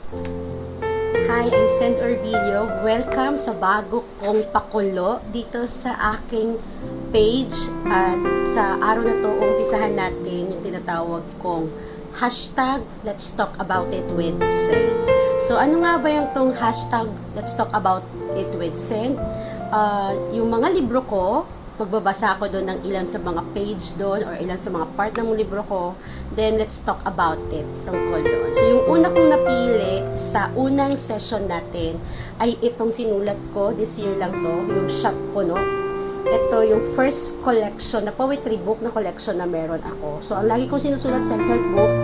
Hi, I'm Send Orbilio. Welcome sa bago kong pakulo dito sa aking page. At sa araw na to, umpisahan natin yung tinatawag kong hashtag Let's Talk About It with Send. So, ano nga ba yung tong hashtag Let's Talk About It with Send? Yung mga libro ko, magbabasa ako doon ng ilan sa mga page doon or ilan sa mga part ng libro ko, then let's talk about it tungkol doon. So yung una kong napili sa unang session natin ay itong sinulat ko, this year lang to, yung Shot Puno. Ito yung first collection na poetry book na collection na meron ako. So ang lagi kong sinusulat self-help book,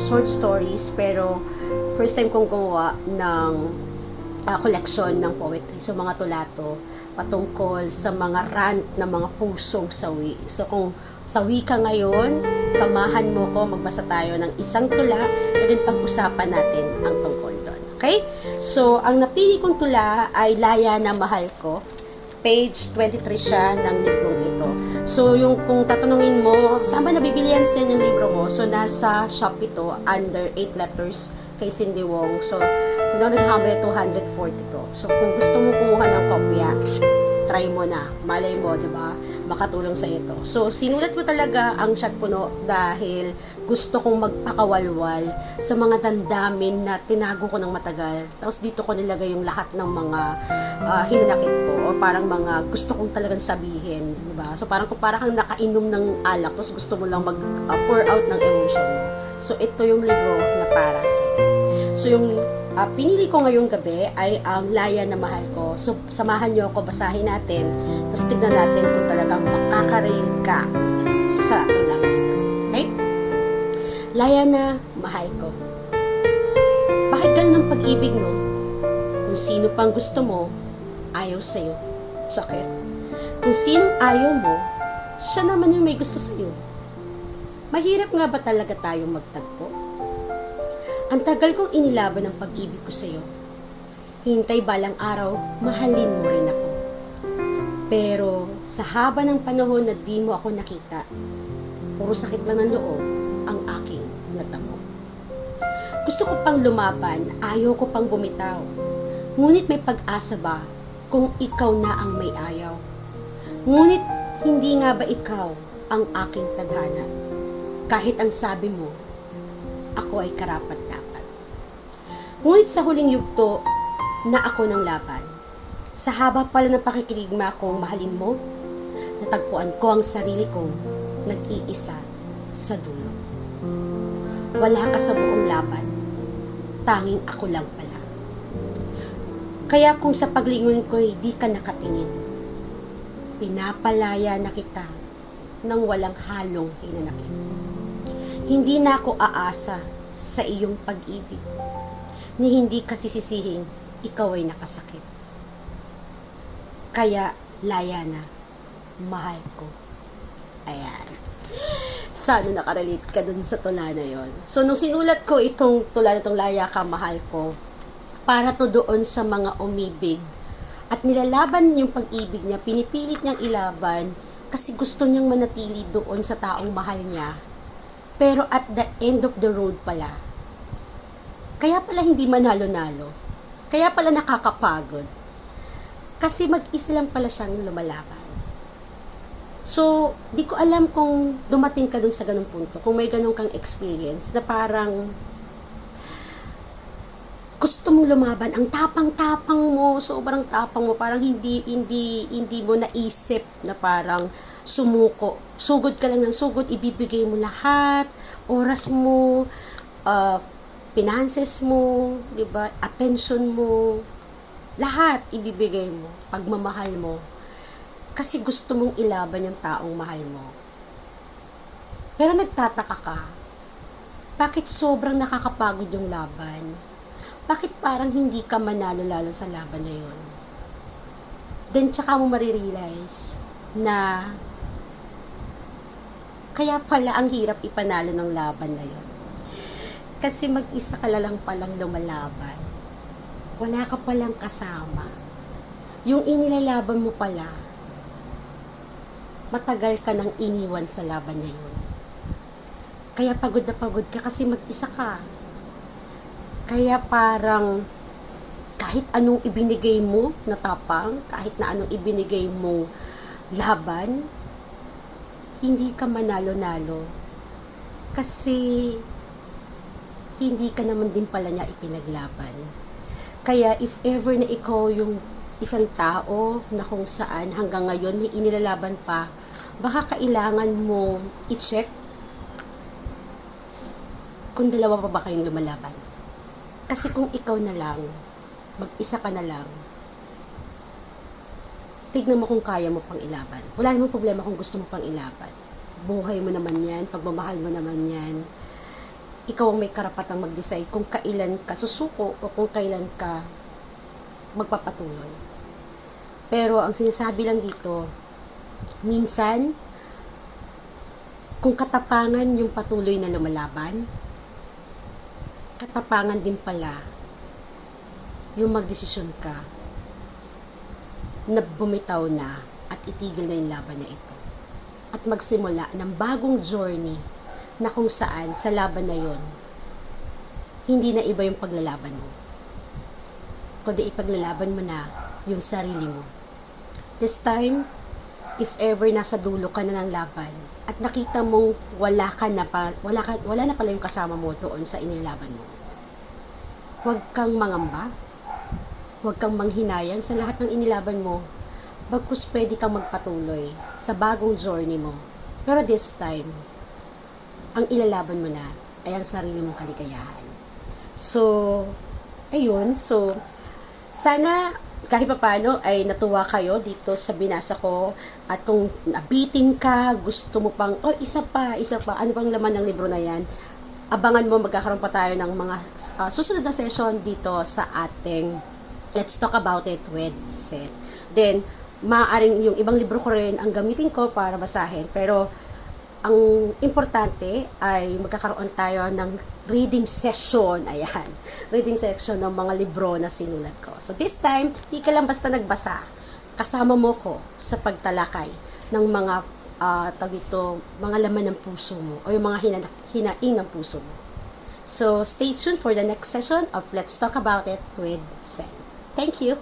short stories, pero first time kong gumawa ng collection ng poetry. So mga tulato patungkol sa mga rant ng mga pusong sawi. So kung sawi ka ngayon, samahan mo ko, magbasa tayo ng isang tula at din pag-usapan natin ang tungkol doon. Okay? So ang napili kong tula ay Laya na Mahal Ko. Page 23 siya ng librong ito. So yung kung tatanungin mo, saan ba nabibili yan yung libro mo? So nasa shop ito under 8 letters kay Cindy Wong. So kung naghambre 242. So kung gusto mo kumuha ng kopya, try mo na. Malay mo, 'di ba? Makatulong sa ito. So sinulat ko talaga ang Shot Puno dahil gusto kong magpakawalwal sa mga damdamin na tinago ko ng matagal. Tapos dito ko nilagay yung lahat ng mga hinanakit ko o parang mga gusto kong talagang sabihin, 'di ba? So parang kung nakainom ng alak tapos gusto mo lang mag pour out ng emotion mo. So ito yung libro na para sa iyo. So yung pinili ko ngayong gabi ay ang Laya na Mahal Ko. So, samahan nyo ako, basahin natin. Tapos tignan natin kung talagang makaka-relate ka sa tulang ito. Okay? Laya na Mahal Ko. Bakit ganun ang pag-ibig, no? Kung sino pang gusto mo, ayaw sa'yo. Sakit. Kung sinong ayaw mo, siya naman yung may gusto sa'yo. Mahirap nga ba talaga tayong magtagpo? Ang tagal kong inilaban ang pag-ibig ko sa iyo. Hintay balang araw, mahalin mo rin ako. Pero sa haba ng panahon na di mo ako nakita, puro sakit lang ng loob ang aking natamo. Gusto ko pang lumaban, ayaw ko pang bumitaw. Ngunit may pag-asa ba kung ikaw na ang may ayaw? Ngunit hindi nga ba ikaw ang aking tadhana? Kahit ang sabi mo, ako ay karapat-dapat. Ngunit sa huling yugto na ako ng laban, sa haba pala ng pakikiligma kong mahalin mo, natagpuan ko ang sarili kong nag-iisa sa dulo. Wala ka sa buong laban, tanging ako lang pala. Kaya kung sa paglingon ko'y di ka nakatingin, pinapalaya na kita nang walang halong hinanakit. Hindi na ako aasa sa iyong pag-ibig, ni hindi ka sisisihing ikaw ay nakasakit. Kaya, laya na, mahal ko. Ayan. Sana nakarelate ka dun sa tula na yon. So, nung sinulat ko itong tula na itong Laya Ka, Mahal Ko, para to doon sa mga umibig at nilalaban yung pag-ibig niya, pinipilit niyang ilaban kasi gusto niyang manatili doon sa taong mahal niya. Pero at the end of the road pala, kaya pala hindi manalo-nalo, kaya pala nakakapagod, kasi mag-isa lang pala siyang lumalaban. So, di ko alam kung dumating ka dun sa ganung punto, kung may ganun kang experience na parang gusto mong lumaban, ang tapang-tapang mo, sobrang tapang mo, parang hindi mo naisip na parang sumuko. Sugod ka lang ng sugod, ibibigay mo lahat, oras mo, finances mo, di ba? Attention mo, lahat ibibigay mo, pagmamahal mo. Kasi gusto mong ilaban yung taong mahal mo. Pero nagtataka ka, bakit sobrang nakakapagod yung laban? Bakit parang hindi ka manalo lalo sa laban na yun? Then tsaka mo marirealize na kaya pala ang hirap ipanalo ng laban na yun. Kasi mag-isa ka lang palang lumalaban. Wala ka palang kasama. Yung inilalaban mo pala, matagal ka nang iniwan sa laban na yun. Kaya pagod na pagod ka kasi mag-isa ka. Kaya parang kahit anong ibinigay mo na tapang, kahit na anong ibinigay mo laban, hindi ka manalo-nalo. Kasi hindi ka naman din pala niya ipinaglaban. Kaya if ever na ikaw yung isang tao na kung saan hanggang ngayon may inilalaban pa, baka kailangan mo i-check kung dalawa pa ba kayong lumalaban. Kasi kung ikaw na lang, mag-isa ka na lang, tignan mo kung kaya mo pang ilaban. Wala namang problema kung gusto mo pang ilaban. Buhay mo naman yan, pagmamahal mo naman yan. Ikaw ang may karapatang mag-decide kung kailan ka susuko o kung kailan ka magpapatuloy. Pero ang sinasabi lang dito, minsan, kung katapangan yung patuloy na lumalaban, katapangan din pala yung magdesisyon ka na bumitaw na at itigil na yung laban na ito. At magsimula ng bagong journey na kung saan sa laban na yon hindi na iba yung paglalaban mo. Kundi ipaglalaban mo na yung sarili mo. This time, if ever nasa dulo ka na ng laban at nakita mong wala na pala yung kasama mo doon sa inilaban mo, huwag kang mangamba, huwag kang manghinayang sa lahat ng inilaban mo, bagkus pwede kang magpatuloy sa bagong journey mo. Pero this time, ang ilalaban mo na ay ang sarili mong kaligayahan. So, ayun. So, sana kahit paano ay natuwa kayo dito sa binasa ko, at kung nabitin ka, gusto mo pang, isa pa, ano bang laman ng libro na yan, abangan mo, magkakaroon pa tayo ng mga susunod na session dito sa ating Let's Talk About It with Seth. Then, maaaring yung ibang libro ko rin ang gamitin ko para basahin, pero ang importante ay magkakaroon tayo ng reading session. Ayan. Reading session ng mga libro na sinulat ko. So this time, di ka lang basta nagbasa. Kasama mo ko sa pagtalakay ng mga mga laman ng puso mo o yung mga hinaing ng puso mo. So stay tuned for the next session of Let's Talk About It with Sen. Thank you.